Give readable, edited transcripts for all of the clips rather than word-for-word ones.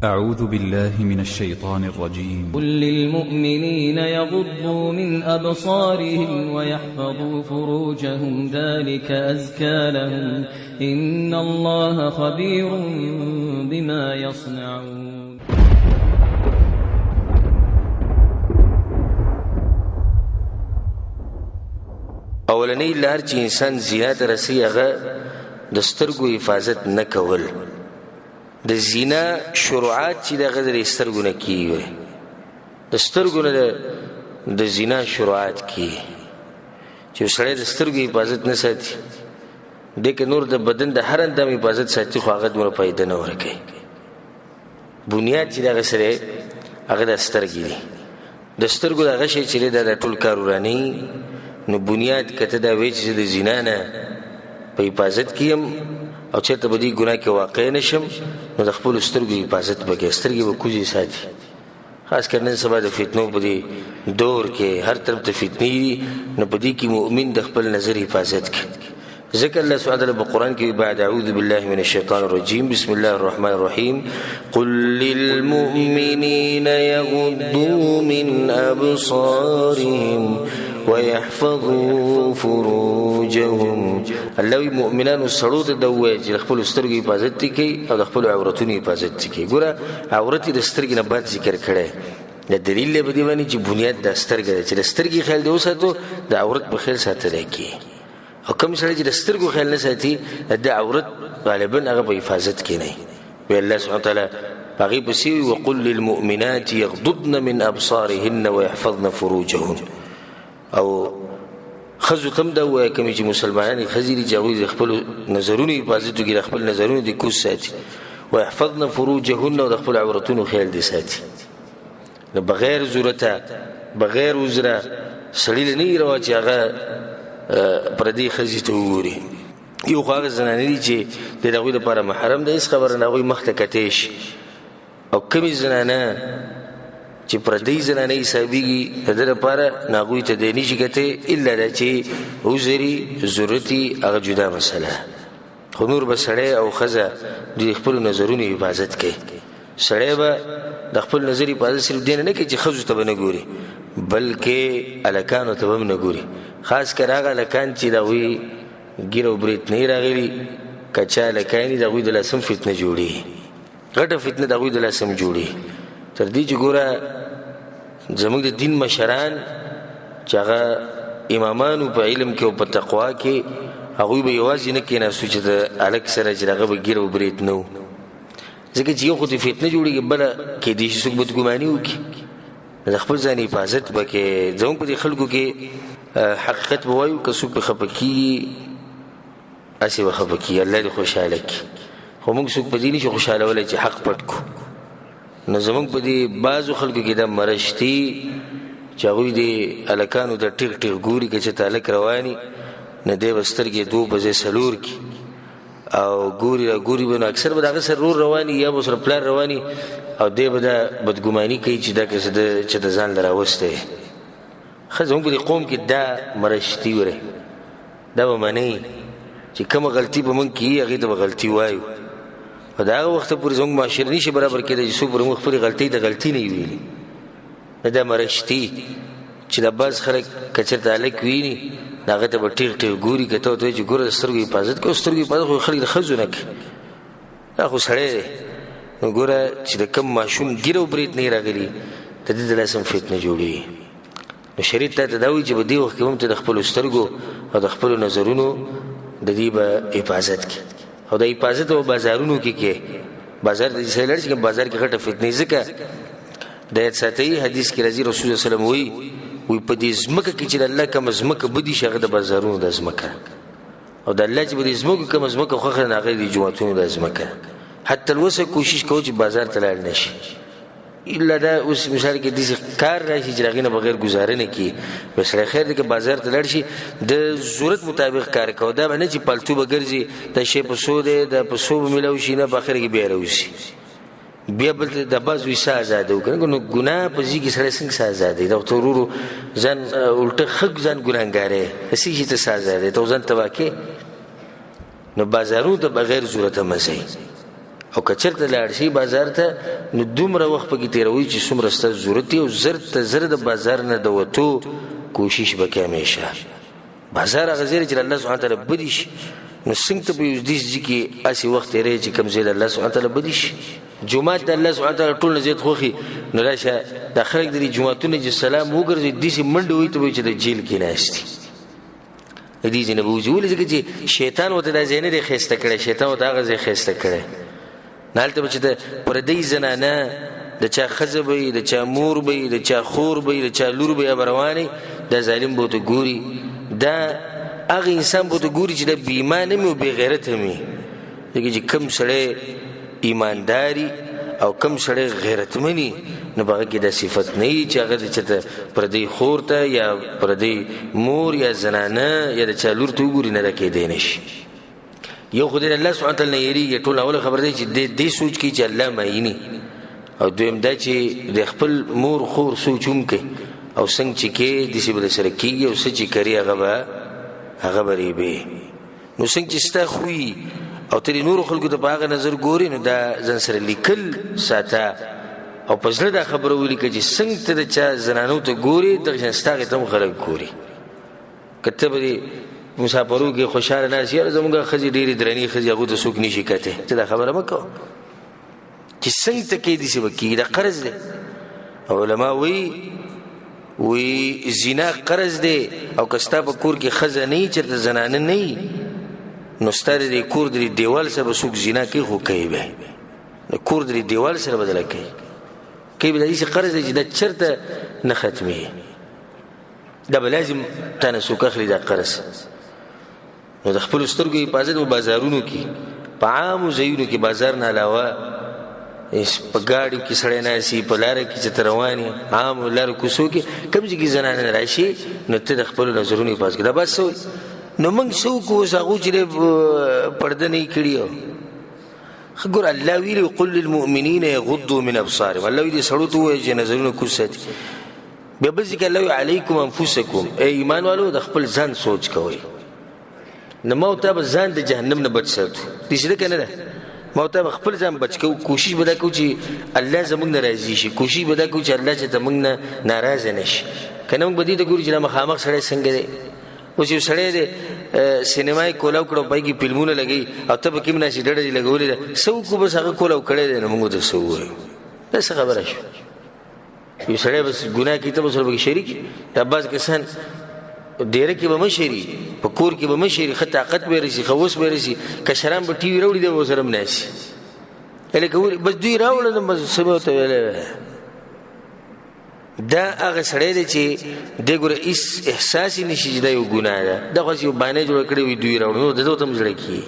أعوذ بالله من الشيطان الرجيم. قل للمؤمنين يغضوا من أبصارهم ويحفظوا فروجهم ذلك أزكى لهم إن الله خبير بما يصنعون. اولنی لار چې انسان زیات رسی هغه د سترګو حفاظت نه کول. د زنا شروعات چې دغه د سترګو نه کیږي، د سترګو نه د زنا شروعات کیږي. چې سړی د سترګو حفاظت نه ساتي، دغه نور د بدن د هر اندام حفاظت ساتي، خو هغه دومره فائدہ نه ورکوي. بنیاد چې دغه سره هغه د سترګې دي. د سترګو دغه شی چې د ټول کار ورانی، نو بنیاد کته دا وی چې د زنا نه په حفاظت کیم او چېرته به دې ګناه کې واقع نشم، نو د خپل سترګو حفاظت وکړي. سترګې به کوزي ساتي، خاص کر نن سبا د فتنو په دې دور کې هر طرف ته فتنې دي، نو په دې کې مؤمن د خپل نظر حفاظت کوي. ذکر الله سبحانه وتعالى بالقرآن کې بعد اعوذ بالله من الشيطان الرجيم بسم الله الرحمن الرحيم قل للمؤمنين يغضوا من أبصارهم ويحفظوا فروجهم. الله مؤمنان سړو ته دوی چې خپل سترګې حفاظت کوي او د خپل عورتونو حفاظت کوي. ګوره عورت د سترګې نه بعد ذکر کړي، د دلیل به دی باندې چې بنیاد د سترګې چې د سترګې خیال دی وساتو، د عورت په خیال ساتل کی. او کوم سړی چې د سترګو خیال نه ساتي، د عورت غالبا هغه په حفاظت کې نه وي. الله سبحانه وتعالى هغه پسې وقل للمؤمنات يغضضن من ابصارهن ويحفظن فروجهن. او خزو تم دا وای کوم چې مسلمانان خزيري جوړي خپل نظرونو حفاظت کوي، خپل نظرونو د کو ساتي، ويحفظن فروجهن او خپل عورتونو خیال دي ساتي. نو بغیر ضرورت بغیر وزره سړی نه روا چې هغه پردي خزي ته ووري. یو خو زنانه دي چې دغه لپاره محرم ده، هیڅ خبر نه غوي مخ ته کتیش. او کومي زنانه چې پردي زنانه حسابيږي د لپاره ناغوي ته دیني شګته الا د چې وزري ضرورتي هغه جدا مسله. خو نور بسړی او خزه د خپل نظرونو حفاظت کوي. سړی به د خپل نظر حفاظت صرف دین نه کوي چې خزو ته نه ګوري، بلکې الکانو ته هم نه ګوري. خاص کر هغه الکان چې دغوی ګیرو بریت نه راغلي، کچا الکانی دغوی د لاسم فتنه جوړي، غټه فتنه دغوی د لاسم جوړي. تر دې چې ګوره زموږ د دین مشران چې هغه امامانو په علم کې او په تقوا کې، هغوی به یوازې نه کېناستو چې د الک سره چې هغه به ګیر او برید نه و، ځکه چې یو خو د فتنه جوړېږي، بله کېدای شي څوک بدګماني وکړي. د خپل ځان حفاظت به کې زموږ په دې خلکو کې حقیقت به وایو، که څوک به خفه کېږي هسې به خفه کېږي، الله دې خوشحاله کړي. خو موږ څوک په دې نشو خوشحالولی چې حق پټ کړو. نو زمونږ په دې بعضو خلکو کې دا مرشتي چې هغوی د هلکانو د ټیغ ټیغ ګوري، که چې ته هلک رواني نه دی به سترګې 2 بجې څلور کې او ګوري را ګوري به، نو اکثر به د هغه سره رور رواني یا به سره پلار رواني، او دی به دا بدګماني کوي چې دا کسه چې د ځان له راوستی. ښه زمونږ په دې قوم کې دا مرشتي وره، دا به منئ چې کومه غلطي به مونږ کیي هغې ته به غلطي وایو. په دغه وخت پورې زموږ معاشره نشي برابر کېدی چې څوک پر موږ خپلې غلطۍ د غلطي نه ویلي. دا مرشتي چې د بعض خلک که چېرته هلک ویني د هغه ته به ټیغ ټیغ ګوري، که ته ورته وایي چې ګوره د سترګو حفاظت کوه، سترګو حفاظت خو خلک د ښځو نه کوي، دا خو سړی دی. نو ګوره چې د کوم ماشوم ګیره او برید نه راغلي، د دې د لاسه هم فتنه جوړېږي. نو شریعت تا ته دا وایي چې په دې وخت کې هم ته د خپلو سترګو او د خپلو نظرونو د دې به حفاظت کوي. او د حفاظت او بازارونو کې بازار د ځای لړ چې بازار کې غټه فتنه، ځکه د ایت ساتي حدیث کې رضی رسول الله صلی الله علیه وسلم وی په دې زمکه کې چې الله کوم زمکه بدی شغه د بازارونو د زمکه، او د الله چې په دې زمکه کوم زمکه خوخه نه غي د جمعتونو د زمکه. حتی الوسه کوشش کوو چې بازار ته لاړ نشي، الا دا اوس مثال کې د کار راشي چې راغینه بغیر گزاره نه کی، بس خیر دې کې بازار ته لاړ شي د ضرورت مطابق کار کوو. دا نه چې پالتو بګرځي د شی په سوده د په سوب ملو شي نه په اخر کې بیا راوځي، بیا بل د باز وسه آزاد وکړي. نو ګناه په ځي کې سره څنګه آزاد دي؟ دا تورورو ځان الټه خګ ځان ګناګارې اسی چې ته آزاد دي ته ځان تواکه. نو بازارو ته بغیر ضرورت مزي او که چېرته لاړ شي بازار ته نو دومره وخت پکې تېروي چې څومره ستا ضرورت وي او زر ته زر د بازار نه د وتو کوشش به کوې همیشه. بازار هغه ځای چې الله سبحانه تعالی بدي شي نو څنګه ته به یو داسې ځای کې هسې وخت تېروې چې کوم ځای د الله سبحانه تعالی بدي شي. جومات د الله سبحانه تعالی ټول نه زیات خوښي نو راشه دا خلک د دې جوماتونه چې سلام وګرځي داسې منډې وایي ته به چې د جیل کې ناست دي. د دې ځای نه به وځي ولې ځکه چې شیطان ورته دا ځای نه دی ښایسته کړی، شیطان ورته هغه ځای ښایسته کړی. نو هلته به چې د پردۍ زنانه د چا ښځه به وي، د چا مور به وي، د چا خور به وي، د چا لور به وي، به روانې دا ظالم به ورته ګوري. دا هغه انسان به ورته ګوري چې دا بې ایمانه مې او بې غیرته مې. ځکه چې کوم سړی ایمانداري او کم سړی غیرتمني نو په هغه کې دا صفت نه وي چې هغه د چېرته پردۍ خور ته یا پردۍ مور یا زنانه یا د چا لور ته وګوري نه دا کېدی نه شي. یو خو د الله سبحانه تعالی نه یېرېږي، ټول اوله خبر دی چې دې سوچ کوي چې الله معیني، او دویم دا چې د خپل مور خور سوچ هم کوي او څنګه چې کوي داسې به درسره کېږي او څه چې کوي هغه به ریبې. نو څنګه چې ستا خوي او ته د نورو خلکو ته په هغه نظر ګورې نو دا ځان سره لیکل ساته او په زړه دا خبره ولیکه چې څنګه ته د چا زنانو ته ګورې دغه شان ستا هغې ته هم خلک ګوري. که ته به د مسافرو کې خوشحاله ناست یاره زمونږ ښځې ډېرې درنې ښځې هغو ته څوک نشي کتی، ته دا خبره مه کوه چې څنګه ته کوې داسې به کېږي. دا قرض دی. علما وی زنا قرض دی او که ستا په کور کې ښځه نه وي چېرته زنانه نه وي نو ستا د دې کور د دیوال سره به څوک زنا کوي خو کوي به د کور د دیوال سره بدله کوي به داسې قرض دی چې دا چېرته نه ختمېږي. دا به لازم تا نه څوک اخلي دا قرض. نو د خپلو سترګو حفاظت په بازارونو کې په عامو ځایونو کې بازار نه علاوه په ګاډیو کې سړی ناست وي، په لاره کې چې ته روان یې عامو لارو کوڅو کې کوم ځای کې زنانه راشي نو ته د خپلو نظرونو حفاظت کړه. دا بس نو موږ څه وکړو اوس هغو چې پرده نه یې کړي. ګوره الله ویلي قل للمؤمنین یغضوا من ابصارهم، الله ویلي سړو ته ووایي چې نظرونه کوز ساتي. بیا بل ځای کې الله ویلي علیکم انفسکم، ای ایمان والو د خپل ځان سوچ کوئ. نو ما ته به ځان د جهنم نه بچ ساتو، داسې ده که نه ده؟ ما ته به خپل ځان بچ کوو، کوشش به دا کوو چې الله زموږ نه راضي شي، کوشش به دا کوو چې الله چې زموږ نه ناراضه نه شي. که نه موږ به دې ته ګورو چې دا مخامخ سړی څنګه دی. اوس یو سړی دی سینما یې کولاو کړو پای کې فلمونه لګوي او ته به کوم ناسې ډډه دې لګولې ده څه وکړو بس هغه کولاو کړی دی نو موږ ورته څه ووایو. دا څه خبره شوه؟ یو سړی بس ګناه کوي ته به سره پکې شریک. دا بعض کسان ډیره کې به مه شري، په کور کې به مه شري، ښه طاقت به یې رسي، ښه اوس به یې رسي. کشران به ټي وي راوړي دی به ورسره هم ناست هلکه بس دوی راوړل بس څه به ورته ویلی. دا هغه سړی دی چې دی ګوره هېڅ احساس یې نه شي چې دا یو ګناه ده. دا خو یو بانۍ جوړه کړې وي دوی راوړي نو د ده ورته هم زړه کېږي.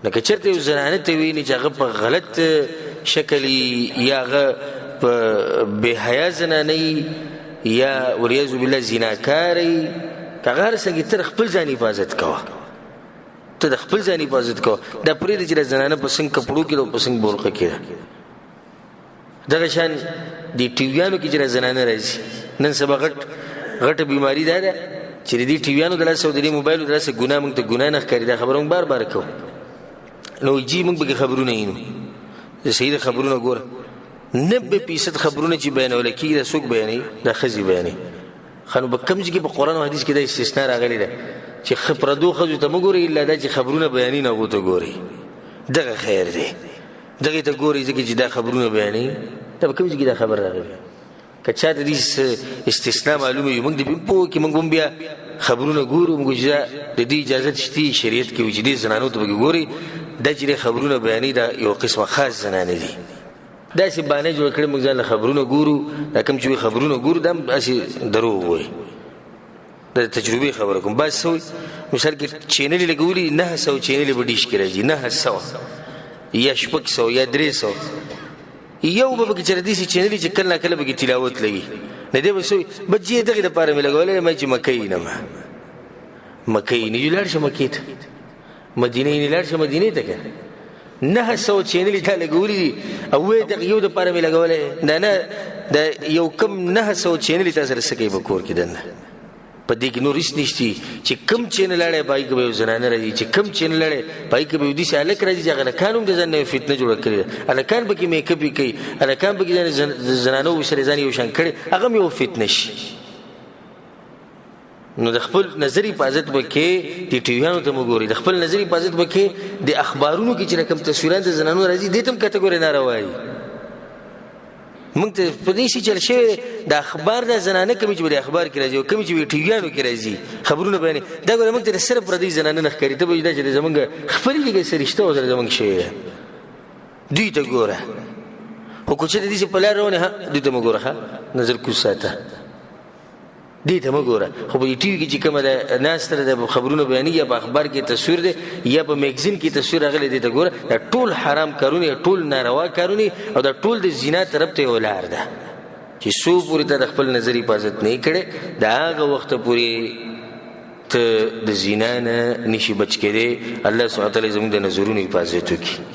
لکه چېرته یو زنانه ته ویني چې هغه په غلط شکل یا هغه په بېحیا زنانه یا وریاذ بالله زناکار وي، که هغه هر څنګه ته د خپل ځان حفاظت کوه، ته د خپل ځان حفاظت کوه. دا پرېږده چې د زنانه په څنګ کپړو کې ده او په څنګ برقه کې ده. دغه شان د ټیویانو کې چې د زنانه راځي نن سبا غټه بیماري دا ده چې د دې ټیویانو د لاسه او د دې موبایلو د لاسه ګناه موږ ته ګناه نه ښکاري. دا خبره موږ بار بار کوو. نو جي موږ پکې خبرونه یینو د صحیح خبرونه ګوره 90% خبرونه چې بیانول کېږي دا څوک بیانوي؟ دا ښځې بیانوي. ښه نو په کوم ځای کې په قرآن او حدیث کې دا استثنا راغلې ده چې پردو ښځو ته مه ګورئ الا دا چې خبرونه بیانوي نو هغو ته ګورئ. دغه خیر دی، دغې ته ګورئ ځکه چې دا خبرونه بیانوي. دا په کوم ځای کې دا خبر راغلی؟ که چا ته دې استثنا معلومه وي موږ دې پوه کړي، موږ هم بیا خبرونه ګورو، موږ چې د دې اجازت شته شریعت کې وي چې دې زنانو ته پکې ګورئ. دا چې خبرونه بیانوي دا یو قسمه خاص زنانې دي. داسې بانې جوړ کړې موږ ځان له خبرونه ګورو. دا کوم چې خبرونه ګورو دا هم داسې دروغ وایي. د تجربې خبره کوم. بعض څه وایي مثال کې چینلې لګولي 900 چینلې به ډیش کې راځي، 900 یا 600 یا 300 یو به پکې چې داسې چینلې چې کله کله پکې تلاوت لګي نه دی به څه وایي بس جې دغې دپاره مې لګولی ما چې مکۍ نه ما مکۍ نه لاړ شه مکې ته، مدینې نه لاړ شه مدینې ته که 900 چینلې تا لګولي دي او وایي دغه یو دپاره مې لګولی دا نه د یو کم 900 چینلې تا سره څه کوي په کور کې دننه په دې کې نور هیڅ نشتی چې کم چې نه لاړی پای کې به یو زنانه راځي، چې کم چې نه لاړی پای کې به یو داسې هلک راځي چې هغه هلکان هم د ځان نه فتنه جوړه کړې ده، هلکان پکې میکپ یې کوي، هلکان پکې د زنانو سره ځان یو شان کړی، هغه هم یو فتنه شي. نو د خپل نظر حفاظت وکړي، د ټیویانو ته مو ګوري، د خپل نظر حفاظت وکړي، د اخبارونو کې چې کوم تصویرات د زنانو راځي دې ته هم کټګوري ناروا دي. موږ ته په دې شي چل شوی د اخبار د زنانه کومې چې د اخبار کې راځي او کومې چې ټیویانو کې راځي خبرونه بیانې، دا ګوره موږ ته صرف پردي زنانه نه ښکاري، ته به دا چې زمونږ خپلې کې څه رشته ورسره زمونږ شوی ده، دوی ته ګوره. خو که چېرې داسې په لار روانې دوی ته مه ګوره، نظر کوز ساته، دې ته مه ګوره. خو په ټي وي کې چې کومه ده ناسته ده د خبرونه بیانېږي، یا په اخبار کې تصویر دی یا په میګزین کې تصویر راغلی، دې ته ګوره. دا ټول حرام کارونه، ټول ناروا کارونه، او دا ټول د زنا طرف ته یو لار ده چې څو پورې ته د خپل نظر حفاظت نه کړې، د هغه وخته پورې ته د زنا نه نشي بچ کېدی. الله سبحانه وتعالی زموږ د نظرونو حفاظت وکړي.